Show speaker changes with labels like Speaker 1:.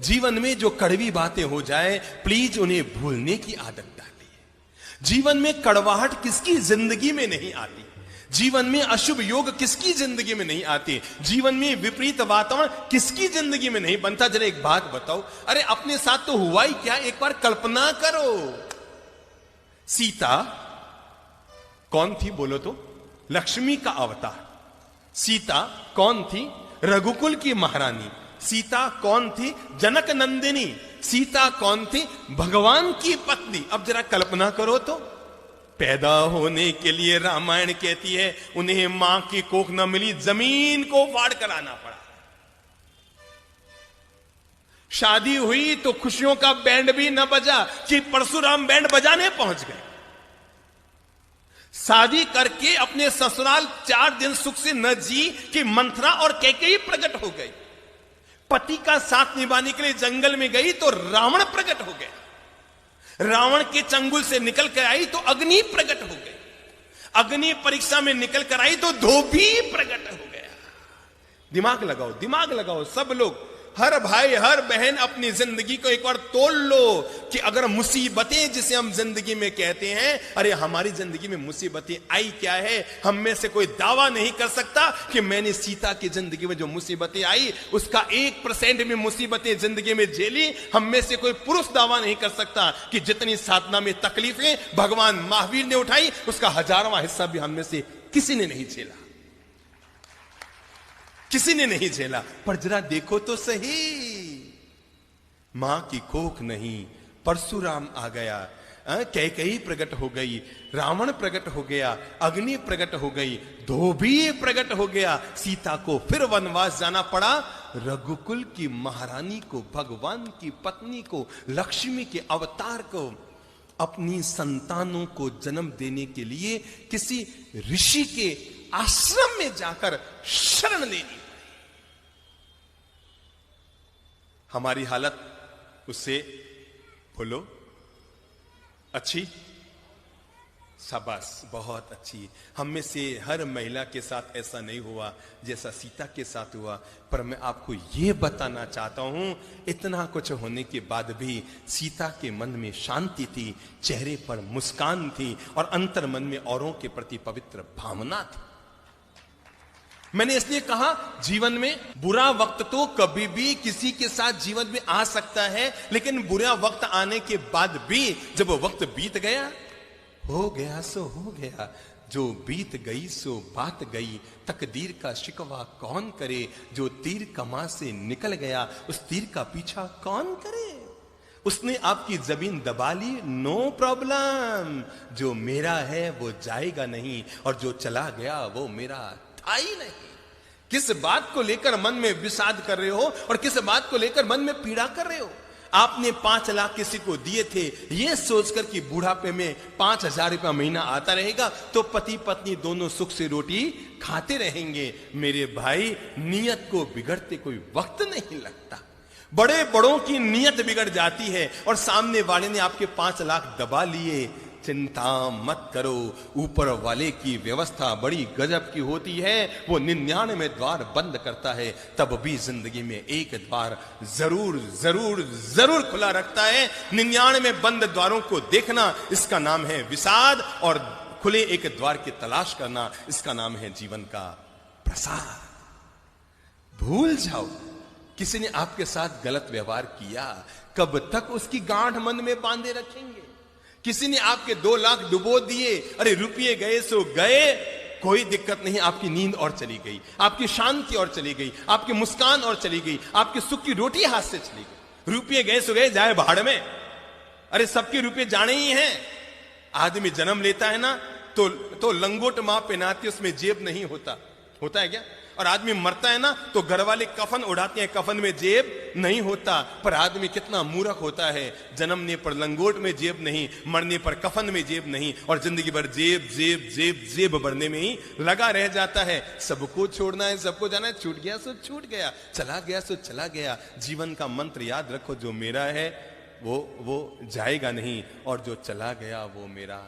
Speaker 1: जीवन में जो कड़वी बातें हो जाए प्लीज उन्हें भूलने की आदत डालिए। जीवन में कड़वाहट किसकी जिंदगी में नहीं आती, जीवन में अशुभ योग किसकी जिंदगी में नहीं आती, जीवन में विपरीत वातावरण किसकी जिंदगी में नहीं बनता। जरा एक बात बताओ, अरे अपने साथ तो हुआ ही क्या, एक बार कल्पना करो। सीता कौन थी बोलो तो? लक्ष्मी का अवतार। सीता कौन थी? रघुकुल की महारानी। सीता कौन थी? जनक नंदिनी। सीता कौन थी? भगवान की पत्नी। अब जरा कल्पना करो तो, पैदा होने के लिए रामायण कहती है उन्हें मां की कोख न मिली, जमीन को फाड़ कर आना पड़ा। शादी हुई तो खुशियों का बैंड भी न बजा कि परशुराम बैंड बजाने पहुंच गए। शादी करके अपने ससुराल 4 दिन सुख से न जी कि मंथरा और कैकेयी प्रकट हो गई। पति का साथ निभाने के लिए जंगल में गई तो रावण प्रकट हो गया। रावण के चंगुल से निकल कर आई तो अग्नि प्रकट हो गई। अग्नि परीक्षा में निकल कर आई तो धोबी प्रकट हो गया। दिमाग लगाओ, दिमाग लगाओ सब लोग, हर भाई हर बहन अपनी जिंदगी को एक बार तोल लो कि अगर मुसीबतें जिसे हम जिंदगी में कहते हैं, अरे हमारी जिंदगी में मुसीबतें आई क्या है। हम में से कोई दावा नहीं कर सकता कि मैंने सीता की जिंदगी में जो मुसीबतें आई उसका 1% में मुसीबतें जिंदगी में झेली। हम में से कोई पुरुष दावा नहीं कर सकता कि जितनी साधना में तकलीफें भगवान महावीर ने उठाई उसका 1000वां हिस्सा भी हम में से किसी ने नहीं झेला, किसी ने नहीं झेला। पर जरा देखो तो सही, मां की कोख नहीं, परशुराम आ गया, कैकेयी प्रकट हो गई, रावण प्रकट हो गया, अग्नि प्रकट हो गई, धोबी प्रकट हो गया। सीता को फिर वनवास जाना पड़ा। रघुकुल की महारानी को, भगवान की पत्नी को, लक्ष्मी के अवतार को अपनी संतानों को जन्म देने के लिए किसी ऋषि के आश्रम में जाकर शरण लेनी। हमारी हालत उससे बोलो अच्छी? शाबाश, बहुत अच्छी। हम में से हर महिला के साथ ऐसा नहीं हुआ जैसा सीता के साथ हुआ। पर मैं आपको यह बताना चाहता हूं, इतना कुछ होने के बाद भी सीता के मन में शांति थी, चेहरे पर मुस्कान थी और अंतर मन में औरों के प्रति पवित्र भावना थी। मैंने इसलिए कहा, जीवन में बुरा वक्त तो कभी भी किसी के साथ जीवन में आ सकता है, लेकिन बुरा वक्त आने के बाद भी जब वो वक्त बीत गया, हो गया सो हो गया, जो बीत गई सो बात गई, तकदीर का शिकवा कौन करे, जो तीर कमा से निकल गया उस तीर का पीछा कौन करे। उसने आपकी जमीन दबा ली, नो प्रॉब्लम, जो मेरा है वो जाएगा नहीं और जो चला गया वो मेरा आई नहीं। किस बात को लेकर मन में विषाद कर रहे हो और किस बात को लेकर मन में पीड़ा कर रहे हो? आपने 5 लाख किसी को दिए थे ये सोचकर कि बुढ़ापे में 5000 रुपया महीना आता रहेगा तो पति पत्नी दोनों सुख से रोटी खाते रहेंगे। मेरे भाई, नियत को बिगड़ते कोई वक्त नहीं लगता। बड़े बड़ों की नियत बिगड़ जाती है और सामने वाले ने आपके 5 लाख दबा लिए। चिंता मत करो, ऊपर वाले की व्यवस्था बड़ी गजब की होती है। वो 99 द्वार बंद करता है, तब भी जिंदगी में एक द्वार जरूर जरूर जरूर खुला रखता है। 99 बंद द्वारों को देखना, इसका नाम है विषाद, और खुले एक द्वार की तलाश करना, इसका नाम है जीवन का प्रसाद। भूल जाओ, किसी ने आपके साथ गलत व्यवहार किया, कब तक उसकी गांठ मन में बांधे रखेंगे? किसी ने आपके 2 लाख डुबो दिए, अरे रुपये गए सो गए, कोई दिक्कत नहीं, आपकी नींद और चली गई, आपकी शांति और चली गई, आपकी मुस्कान और चली गई, आपकी सुख की रोटी हाथ से चली गई। रुपये गए सो गए, जाए भाड़ में। अरे सबके रुपये जाने ही हैं। आदमी जन्म लेता है ना तो लंगोट मां पहनाती, उसमें जेब नहीं होता, होता है क्या? और आदमी मरता है ना तो घर वाले कफन उड़ाते हैं, कफन में जेब नहीं होता। पर आदमी कितना मूर्ख होता है, जन्मने पर लंगोट में जेब नहीं, मरने पर कफन में जेब नहीं, और जिंदगी भर जेब जेब जेब जेब भरने में ही लगा रह जाता है। सबको छोड़ना है, सबको जाना है, छूट गया सो छूट गया, चला गया सो चला गया। जीवन का मंत्र याद रखो, जो मेरा है वो जाएगा नहीं, और जो चला गया वो मेरा।